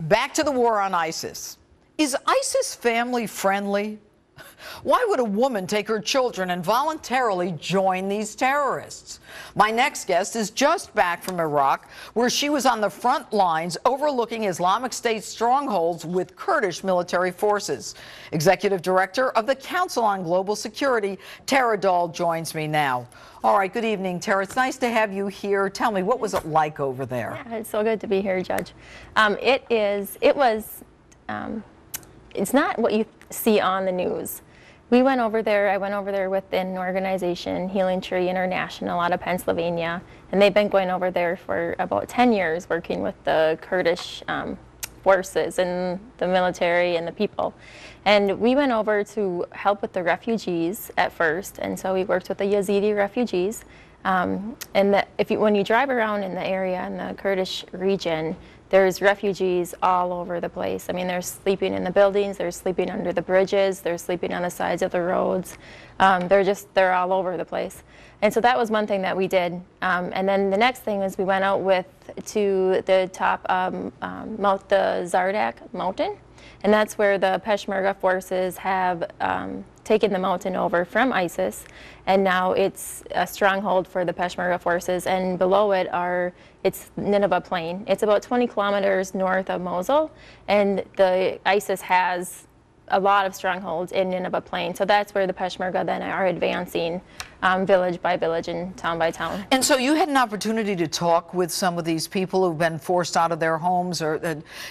back to the war on ISIS. Is ISIS family friendly? Why would a woman take her children and voluntarily join these terrorists? My next guest is just back from Iraq, where she was on the front lines overlooking Islamic State strongholds with Kurdish military forces. Executive Director of the Council on Global Security, Tara Dahl, joins me now. All right, good evening, Tara. It's nice to have you here. Tell me, what was it like over there? Yeah, it's so good to be here, Judge. It's not what you see on the news. I went over there with an organization, Healing Tree International, out of Pennsylvania, and they've been going over there for about 10 years working with the Kurdish forces and the military and the people. And we went over to help with the refugees at first, and so we worked with the Yazidi refugees. When you drive around in the area in the Kurdish region, there's refugees all over the place. I mean, they're sleeping in the buildings, they're sleeping under the bridges, they're sleeping on the sides of the roads. They're all over the place. And so that was one thing that we did. And then the next thing was we went out to the top of the Zardak mountain. And that's where the Peshmerga forces have taken the mountain over from ISIS, and now it's a stronghold for the Peshmerga forces, and below it's Nineveh Plain. It's about 20 kilometers north of Mosul, and the ISIS has a lot of strongholds in Nineveh Plain, so that's where the Peshmerga then are advancing village by village and town by town. And so you had an opportunity to talk with some of these people who've been forced out of their homes, or,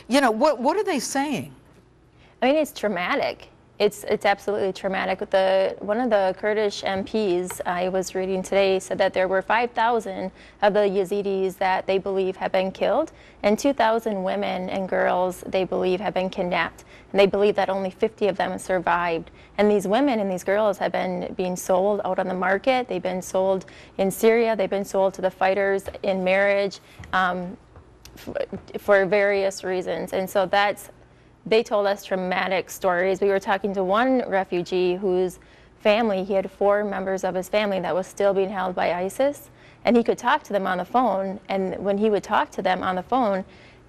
what are they saying? I mean, it's traumatic. It's absolutely traumatic. One of the Kurdish MPs I was reading today said that there were 5,000 of the Yazidis that they believe have been killed, and 2,000 women and girls they believe have been kidnapped. And they believe that only 50 of them have survived. And these women and these girls have been being sold out on the market. They've been sold in Syria. They've been sold to the fighters in marriage for various reasons. And so they told us traumatic stories. We were talking to one refugee whose family, he had 4 members of his family that was still being held by ISIS, and he could talk to them on the phone, and when he would talk to them on the phone,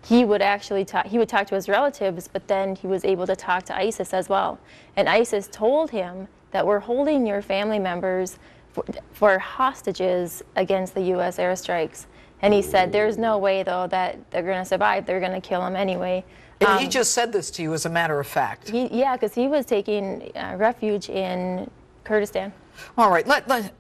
he would talk to his relatives, but then he was able to talk to ISIS as well. And ISIS told him that we're holding your family members for hostages against the U.S. airstrikes. And he said, there's no way, though, that they're going to survive. They're going to kill them anyway. And he just said this to you as a matter of fact. Yeah, because he was taking refuge in Kurdistan. All right,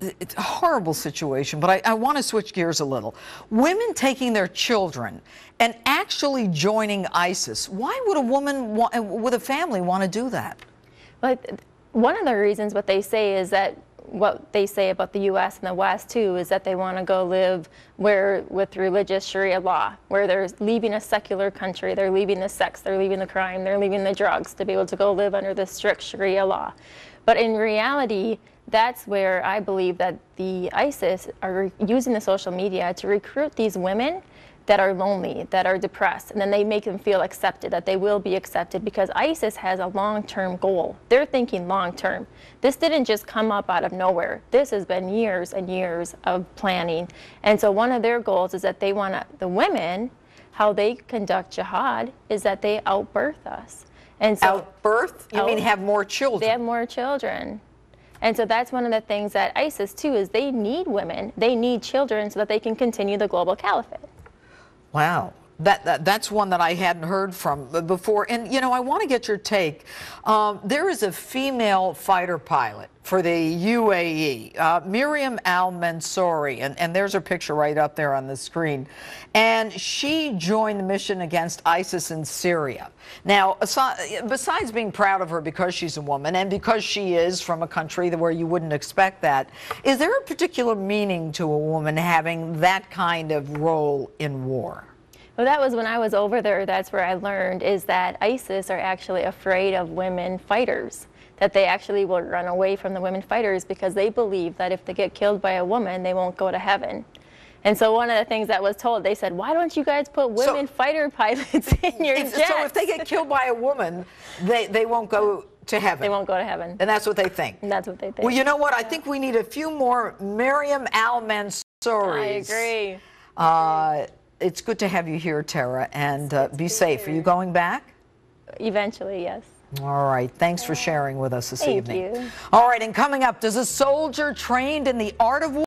it's a horrible situation, but I want to switch gears a little. Women taking their children and actually joining ISIS, why would a woman with a family want to do that? But one of the reasons what they say about the U.S. and the West, too, is that they want to go live with religious Sharia law, where they're leaving a secular country, they're leaving the sex, they're leaving the crime, they're leaving the drugs to be able to go live under the strict Sharia law. But in reality, that's where I believe that the ISIS are using the social media to recruit these women that are lonely, that are depressed, and then they make them feel accepted, that they will be accepted, because ISIS has a long-term goal. They're thinking long-term. This didn't just come up out of nowhere. This has been years and years of planning. And so one of their goals is that they want the women, how they conduct jihad is that they outbirth us. And so outbirth? You mean have more children? They have more children. And so that's one of the things that ISIS, too, is they need women. They need children so that they can continue the global caliphate. Wow. That's one that I hadn't heard from before. And, I want to get your take. There is a female fighter pilot for the UAE, Miriam Al-Mansouri, and there's her picture right up there on the screen. And she joined the mission against ISIS in Syria. Now, besides being proud of her because she's a woman and because she is from a country where you wouldn't expect that, is there a particular meaning to a woman having that kind of role in war? Well, that was when I was over there. That's where I learned is that ISIS are actually afraid of women fighters, that they actually will run away from the women fighters because they believe that if they get killed by a woman, they won't go to heaven. And so one of the things that was told, they said, why don't you guys put women fighter pilots in your jets? So if they get killed by a woman, they won't go to heaven. They won't go to heaven. And that's what they think. And that's what they think. Well, you know what? I think we need a few more Miriam Al-Mansouri. I agree. it's good to have you here, Tara, and be safe. Are you going back? Eventually, yes. All right. Thanks for sharing with us this evening. Thank you. All right, and coming up, does a soldier trained in the art of war